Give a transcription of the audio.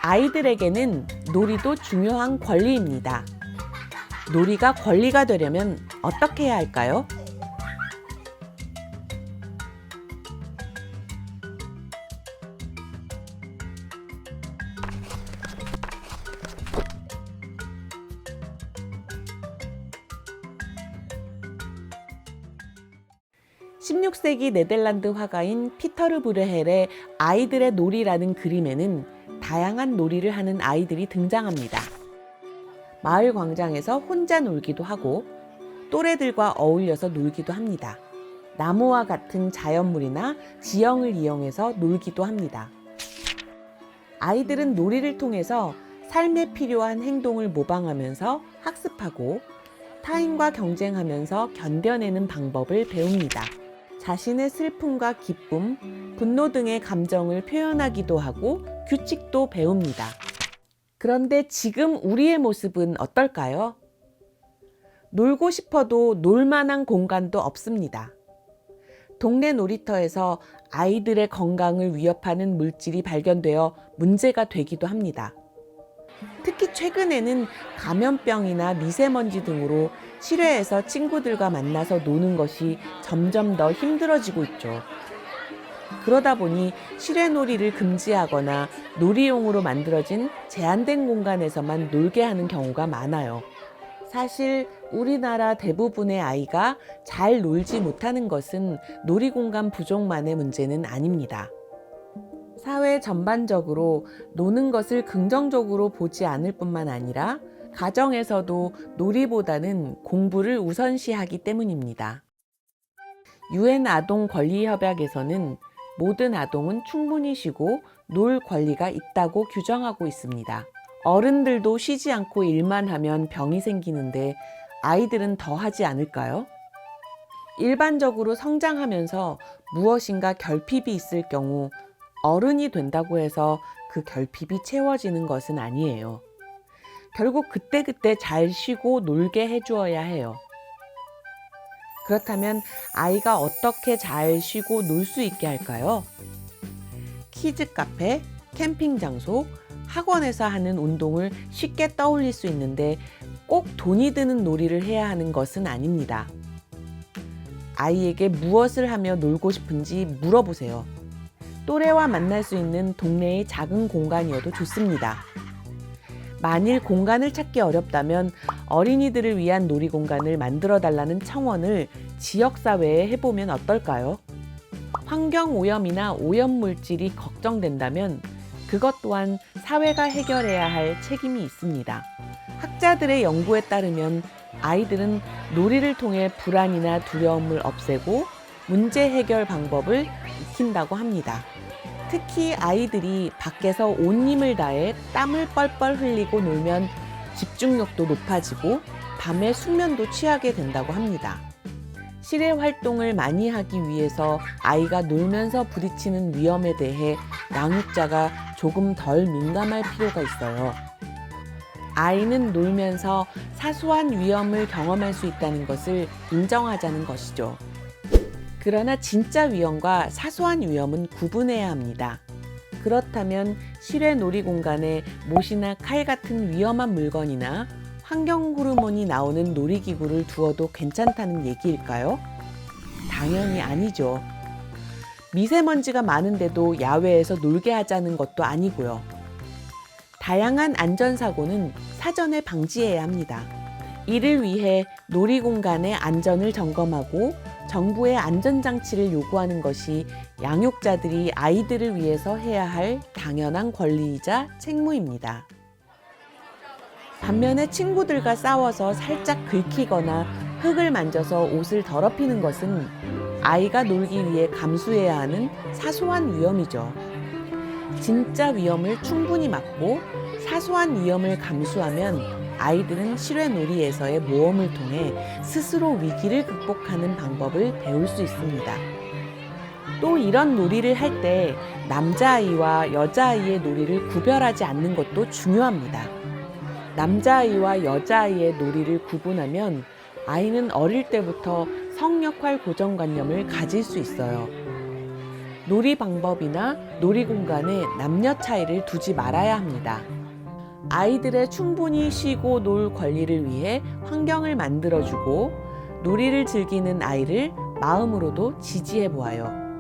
아이들에게는 놀이도 중요한 권리입니다. 놀이가 권리가 되려면 어떻게 해야 할까요? (16세기) 네덜란드 화가인 피터르 브르헬의 아이들의 놀이라는 그림에는 다양한 놀이를 하는 아이들이 등장합니다. 마을 광장에서 혼자 놀기도 하고 또래들과 어울려서 놀기도 합니다. 나무와 같은 자연물이나 지형을 이용해서 놀기도 합니다. 아이들은 놀이를 통해서 삶에 필요한 행동을 모방하면서 학습하고 타인과 경쟁하면서 견뎌내는 방법을 배웁니다. 자신의 슬픔과 기쁨, 분노 등의 감정을 표현하기도 하고 규칙도 배웁니다. 그런데 지금 우리의 모습은 어떨까요? 놀고 싶어도 놀 만한 공간도 없습니다. 동네 놀이터에서 아이들의 건강을 위협하는 물질이 발견되어 문제가 되기도 합니다. 특히 최근에는 감염병이나 미세먼지 등으로 실외에서 친구들과 만나서 노는 것이 점점 더 힘들어지고 있죠. 그러다 보니 실외 놀이를 금지하거나 놀이용으로 만들어진 제한된 공간에서만 놀게 하는 경우가 많아요. 사실 우리나라 대부분의 아이가 잘 놀지 못하는 것은 놀이공간 부족만의 문제는 아닙니다. 사회 전반적으로 노는 것을 긍정적으로 보지 않을 뿐만 아니라 가정에서도 놀이보다는 공부를 우선시하기 때문입니다. UN 아동 권리 협약에서는 모든 아동은 충분히 쉬고 놀 권리가 있다고 규정하고 있습니다. 어른들도 쉬지 않고 일만 하면 병이 생기는데 아이들은 더 하지 않을까요? 일반적으로 성장하면서 무엇인가 결핍이 있을 경우 어른이 된다고 해서 그 결핍이 채워지는 것은 아니에요. 결국 그때그때 잘 쉬고 놀게 해주어야 해요. 그렇다면 아이가 어떻게 잘 쉬고 놀 수 있게 할까요? 키즈 카페, 캠핑 장소, 학원에서 하는 운동을 쉽게 떠올릴 수 있는데 꼭 돈이 드는 놀이를 해야 하는 것은 아닙니다. 아이에게 무엇을 하며 놀고 싶은지 물어보세요. 또래와 만날 수 있는 동네의 작은 공간이어도 좋습니다. 만일 공간을 찾기 어렵다면 어린이들을 위한 놀이공간을 만들어달라는 청원을 지역사회에 해보면 어떨까요? 환경오염이나 오염물질이 걱정된다면 그것 또한 사회가 해결해야 할 책임이 있습니다. 학자들의 연구에 따르면 아이들은 놀이를 통해 불안이나 두려움을 없애고 문제 해결 방법을 익힌다고 합니다. 특히 아이들이 밖에서 온 힘을 다해 땀을 뻘뻘 흘리고 놀면 집중력도 높아지고 밤에 숙면도 취하게 된다고 합니다. 실외 활동을 많이 하기 위해서 아이가 놀면서 부딪히는 위험에 대해 양육자가 조금 덜 민감할 필요가 있어요. 아이는 놀면서 사소한 위험을 경험할 수 있다는 것을 인정하자는 것이죠. 그러나 진짜 위험과 사소한 위험은 구분해야 합니다. 그렇다면 실외 놀이공간에 못이나 칼 같은 위험한 물건이나 환경 호르몬이 나오는 놀이기구를 두어도 괜찮다는 얘기일까요? 당연히 아니죠. 미세먼지가 많은데도 야외에서 놀게 하자는 것도 아니고요. 다양한 안전사고는 사전에 방지해야 합니다. 이를 위해 놀이공간의 안전을 점검하고 정부의 안전장치를 요구하는 것이 양육자들이 아이들을 위해서 해야 할 당연한 권리이자 책무입니다. 반면에 친구들과 싸워서 살짝 긁히거나 흙을 만져서 옷을 더럽히는 것은 아이가 놀기 위해 감수해야 하는 사소한 위험이죠. 진짜 위험을 충분히 막고 사소한 위험을 감수하면 아이들은 실외 놀이에서의 모험을 통해 스스로 위기를 극복하는 방법을 배울 수 있습니다. 또 이런 놀이를 할 때 남자아이와 여자아이의 놀이를 구별하지 않는 것도 중요합니다. 남자아이와 여자아이의 놀이를 구분하면 아이는 어릴 때부터 성역할 고정관념을 가질 수 있어요. 놀이 방법이나 놀이 공간에 남녀 차이를 두지 말아야 합니다. 아이들의 충분히 쉬고 놀 권리를 위해 환경을 만들어주고 놀이를 즐기는 아이를 마음으로도 지지해 보아요.